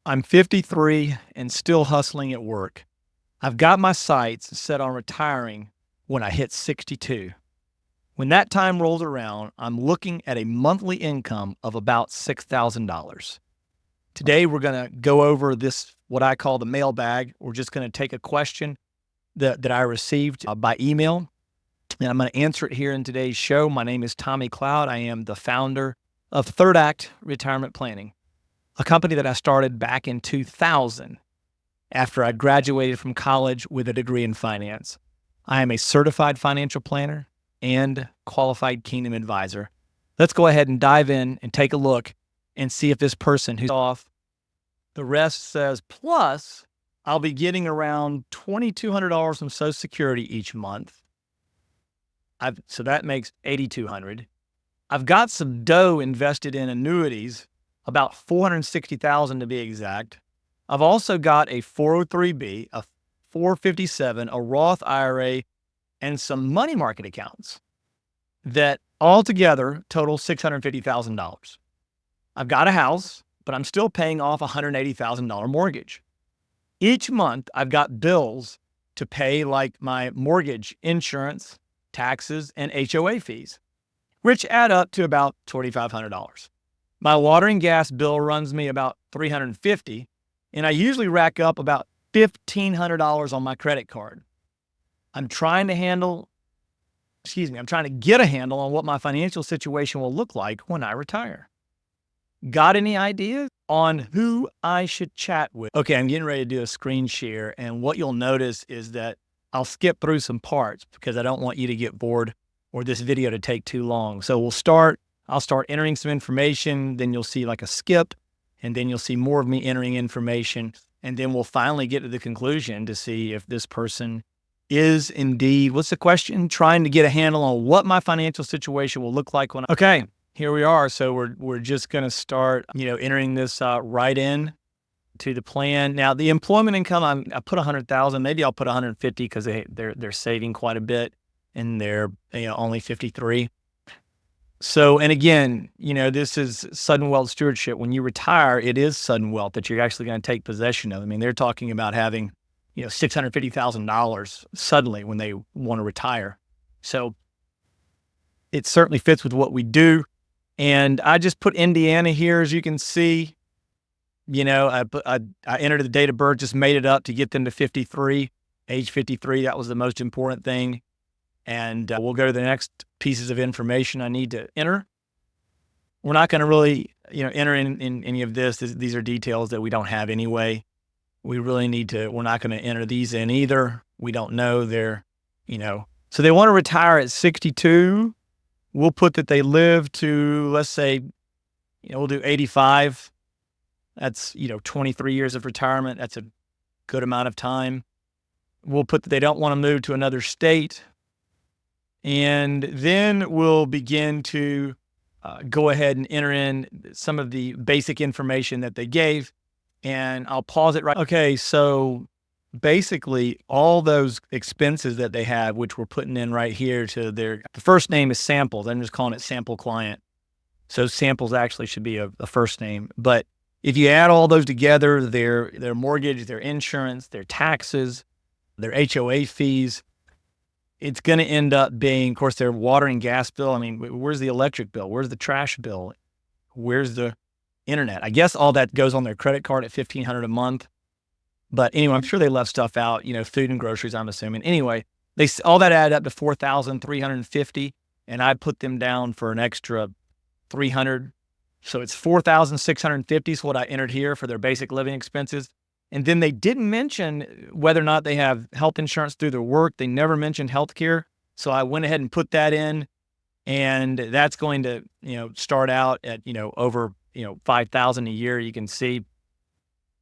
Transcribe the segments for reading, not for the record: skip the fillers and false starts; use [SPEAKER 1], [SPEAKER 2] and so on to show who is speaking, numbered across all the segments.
[SPEAKER 1] I'm 53 and still hustling at work. I've got my sights set on retiring when I hit 62. When that time rolls around, I'm looking at a monthly income of about $6,000. Today, we're going to go over this, what I call the mailbag. We're just going to take a question that I received by email, and I'm going to answer it here in today's show. My name is Tommy Cloud. I am the founder of Third Act Retirement Planning, a company that I started back in 2000 after I graduated from college with a degree in finance. I am a certified financial planner and qualified Kingdom advisor. Let's go ahead and dive in and take a look and see if this person who's off, the rest says, plus I'll be getting around $2,200 from Social Security each month. So that makes $8,200. I've got some dough invested in annuities, about $460,000 to be exact. I've also got a 403B, a 457, a Roth IRA, and some money market accounts that altogether total $650,000. I've got a house, but I'm still paying off a $180,000 mortgage. Each month, I've got bills to pay, like my mortgage, insurance, taxes, and HOA fees, which add up to about $2,500. My water and gas bill runs me about $350, and I usually rack up about $1,500 on my credit card. I'm trying to get a handle on what my financial situation will look like when I retire. Got any ideas on who I should chat with? Okay, I'm getting ready to do a screen share, and what you'll notice is that I'll skip through some parts because I don't want you to get bored or this video to take too long. So I'll start entering some information, then you'll see like a skip, and then you'll see more of me entering information, and then we'll finally get to the conclusion to see if this person is indeed, what's the question? Trying to get a handle on what my financial situation will look like when okay, here we are. So we're just going to start, entering this right in to the plan. Now, the employment income, I put 100,000, maybe I'll put 150 because they're saving quite a bit and they're only 53. So, and again, this is sudden wealth stewardship. When you retire, it is sudden wealth that you're actually going to take possession of. I mean, they're talking about having, $650,000 suddenly when they want to retire. So it certainly fits with what we do. And I just put Indiana here, as you can see. I entered the date of birth, just made it up to get them to 53, age 53. That was the most important thing. And we'll go to the next pieces of information I need to enter. We're not going to really, enter in any of this. These are details that we don't have anyway. We're not going to enter these in either. We don't know so they want to retire at 62. We'll put that they live to, let's say, we'll do 85. That's, 23 years of retirement. That's a good amount of time. We'll put that they don't want to move to another state. And then we'll begin to go ahead and enter in some of the basic information that they gave. And I'll pause it right. Okay, so basically all those expenses that they have, which we're putting in right here to the first name is Samples. I'm just calling it Sample Client. So Samples actually should be a first name. But if you add all those together, their mortgage, their insurance, their taxes, their HOA fees, it's going to end up being, of course, their water and gas bill. I mean, where's the electric bill? Where's the trash bill? Where's the internet? I guess all that goes on their credit card at $1,500 a month. But anyway, I'm sure they left stuff out, food and groceries, I'm assuming. Anyway, all that added up to $4,350, and I put them down for an extra $300. So it's $4,650 is what I entered here for their basic living expenses. And then they didn't mention whether or not they have health insurance through their work. They never mentioned healthcare. So I went ahead and put that in, and that's going to, start out at, over, $5,000 a year. You can see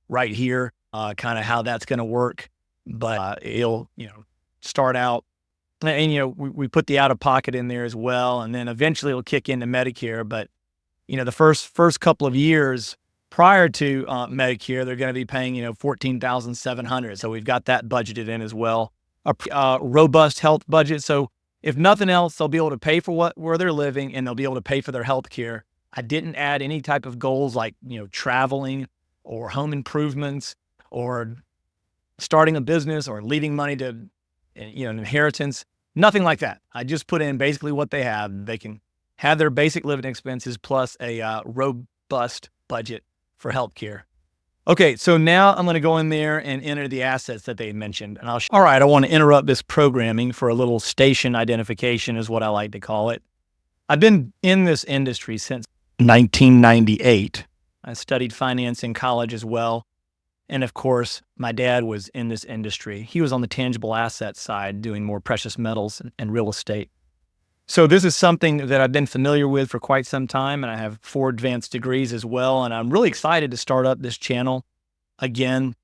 [SPEAKER 1] right here, kind of how that's going to work, but it'll, start out and, we put the out of pocket in there as well. And then eventually it'll kick into Medicare. But, the first couple of years prior to Medicare, they're going to be paying, $14,700. So we've got that budgeted in as well. A robust health budget. So if nothing else, they'll be able to pay for where they're living, and they'll be able to pay for their health care. I didn't add any type of goals like, traveling or home improvements or starting a business or leaving money to, an inheritance. Nothing like that. I just put in basically what they have. They can have their basic living expenses plus a robust budget for healthcare. Okay, so now I'm going to go in there and enter the assets that they mentioned. And all right, I want to interrupt this programming for a little station identification is what I like to call it. I've been in this industry since 1998. I studied finance in college as well. And of course, my dad was in this industry. He was on the tangible assets side doing more precious metals and real estate. So this is something that I've been familiar with for quite some time, and I have 4 advanced degrees as well, and I'm really excited to start up this channel again.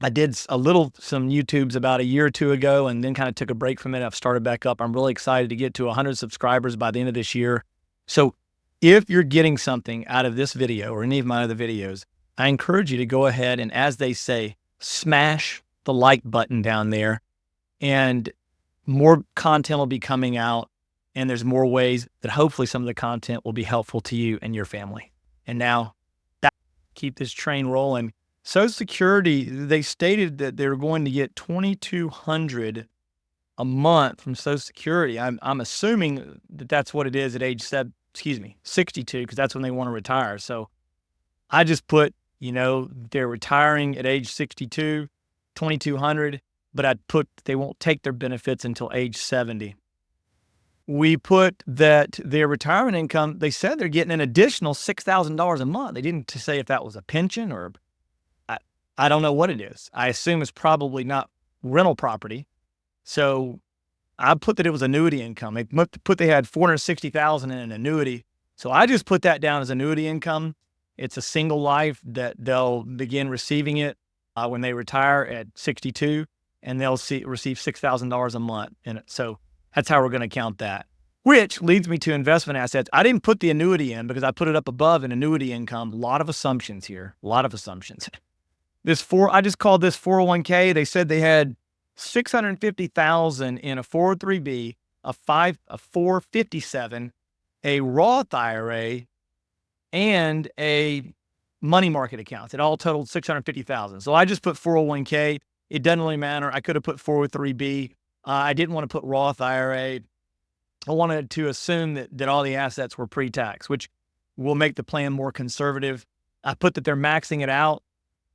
[SPEAKER 1] I did some YouTubes about a year or 2 ago and then kind of took a break from it. I've started back up. I'm really excited to get to 100 subscribers by the end of this year. So if you're getting something out of this video or any of my other videos, I encourage you to go ahead and, as they say, smash the like button down there, and more content will be coming out. And there's more ways that hopefully some of the content will be helpful to you and your family. And now, keep this train rolling. Social Security, they stated that they were going to get $2,200 a month from Social Security. I'm assuming that that's what it is at age 62, because that's when they want to retire. So I just put, they're retiring at age 62, $2,200, but I'd put they won't take their benefits until age 70. We put that their retirement income, they said they're getting an additional $6,000 a month. They didn't say if that was a pension or I don't know what it is. I assume it's probably not rental property. So I put that it was annuity income. They put they had $460,000 in an annuity. So I just put that down as annuity income. It's a single life that they'll begin receiving it when they retire at 62, and they'll receive $6,000 a month in it. So that's how we're going to count that, which leads me to investment assets. I didn't put the annuity in because I put it up above an annuity income. A lot of assumptions here, a lot of assumptions. I just called this 401k. They said they had $650,000 in a 403b, a 457, a Roth IRA, and a money market account. It all totaled $650,000. So I just put 401k. It doesn't really matter. I could have put 403b. I didn't want to put Roth IRA. I wanted to assume that all the assets were pre-tax, which will make the plan more conservative. I put that they're maxing it out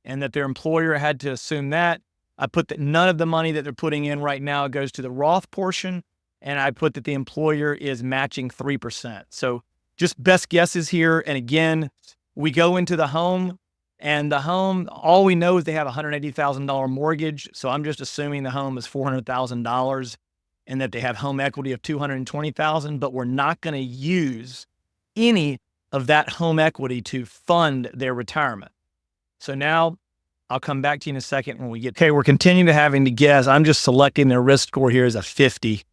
[SPEAKER 1] and that their employer had to assume that. I put that none of the money that they're putting in right now goes to the Roth portion. And I put that the employer is matching 3%. So just best guesses here. And again, we go into the home, and the home, all we know is they have a $180,000 mortgage. So I'm just assuming the home is $400,000 and that they have home equity of $220,000, but we're not going to use any of that home equity to fund their retirement. So now I'll come back to you in a second when we get, okay, we're continuing to having to guess. I'm just selecting their risk score here as a 50.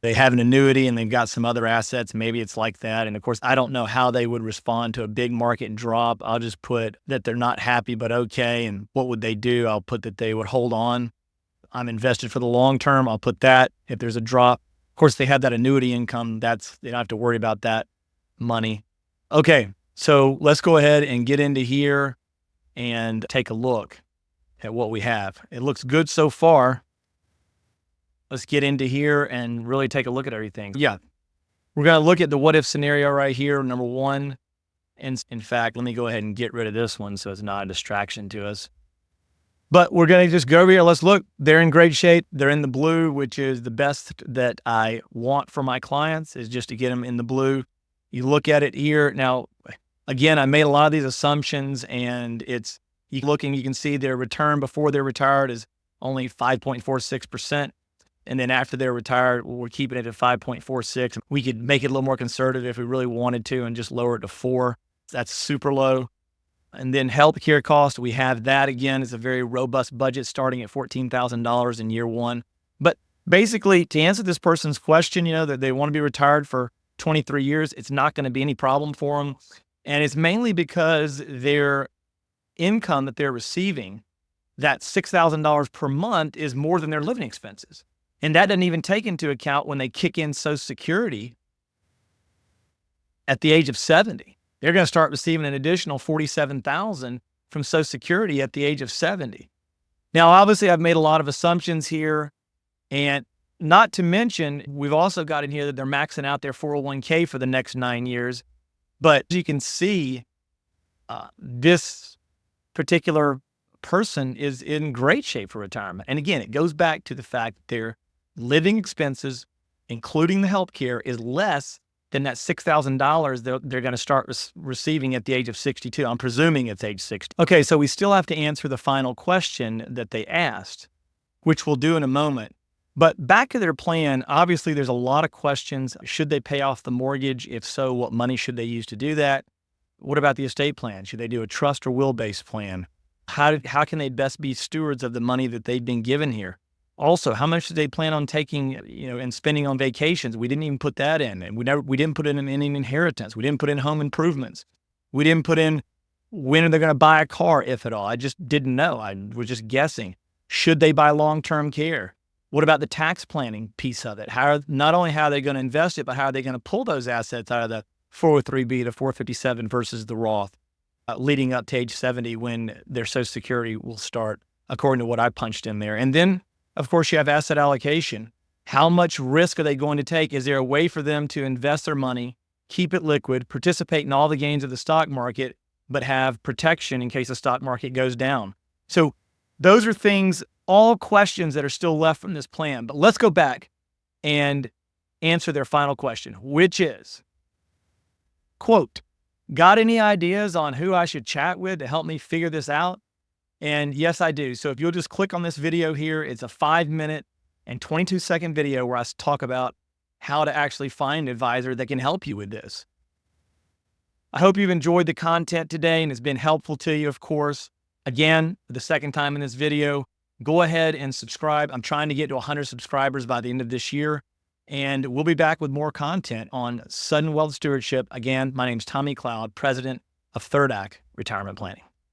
[SPEAKER 1] They have an annuity and they've got some other assets. Maybe it's like that. And of course, I don't know how they would respond to a big market drop. I'll just put that they're not happy, but okay. And what would they do? I'll put that they would hold on. I'm invested for the long term. I'll put that. If there's a drop, of course, they have that annuity income. They don't have to worry about that money. Okay. So let's go ahead and get into here and take a look at what we have. It looks good so far. Let's get into here and really take a look at everything. Yeah, we're going to look at the what if scenario right here, number 1. And in fact, let me go ahead and get rid of this one so it's not a distraction to us. But we're going to just go over here. Let's look. They're in great shape. They're in the blue, which is the best that I want for my clients, is just to get them in the blue. You look at it here. Now, again, I made a lot of these assumptions, and you can see their return before they're retired is only 5.46%. And then after they're retired, we're keeping it at 5.46. We could make it a little more conservative if we really wanted to and just lower it to 4. That's super low. And then healthcare cost, we have that again. It's a very robust budget starting at $14,000 in year 1. But basically, to answer this person's question, that they want to be retired for 23 years, it's not going to be any problem for them. And it's mainly because their income that they're receiving, that $6,000 per month, is more than their living expenses. And that doesn't even take into account when they kick in Social Security at the age of 70. They're going to start receiving an additional $47,000 from Social Security at the age of 70. Now, obviously, I've made a lot of assumptions here, and not to mention, we've also got in here that they're maxing out their 401k for the next 9 years. But as you can see, this particular person is in great shape for retirement. And again, it goes back to the fact that their living expenses, including the health care, is less than that $6,000 they're going to start receiving at the age of 62. I'm presuming it's age 60. Okay, so we still have to answer the final question that they asked, which we'll do in a moment. But back to their plan, obviously there's a lot of questions. Should they pay off the mortgage? If so, what money should they use to do that? What about the estate plan? Should they do a trust or will-based plan? How can they best be stewards of the money that they've been given here? Also, how much do they plan on taking, and spending on vacations? We didn't even put that in. And we didn't put in any inheritance. We didn't put in home improvements. We didn't put in when are they going to buy a car, if at all. I just didn't know. I was just guessing. Should they buy long-term care? What about the tax planning piece of it? Not only how are they going to invest it, but how are they going to pull those assets out of the 403B to 457 versus the Roth, leading up to age 70 when their Social Security will start, according to what I punched in there. And then, of course, you have asset allocation. How much risk are they going to take? Is there a way for them to invest their money, keep it liquid, participate in all the gains of the stock market, but have protection in case the stock market goes down? So those are things, all questions that are still left from this plan. But let's go back and answer their final question, which is, quote, got any ideas on who I should chat with to help me figure this out? And yes, I do. So if you'll just click on this video here, it's a 5-minute and 22-second video where I talk about how to actually find an advisor that can help you with this. I hope you've enjoyed the content today and it's been helpful to you, of course. Again, for the second time in this video, go ahead and subscribe. I'm trying to get to 100 subscribers by the end of this year. And we'll be back with more content on sudden wealth stewardship. Again, my name is Tommy Cloud, president of Third Act Retirement Planning.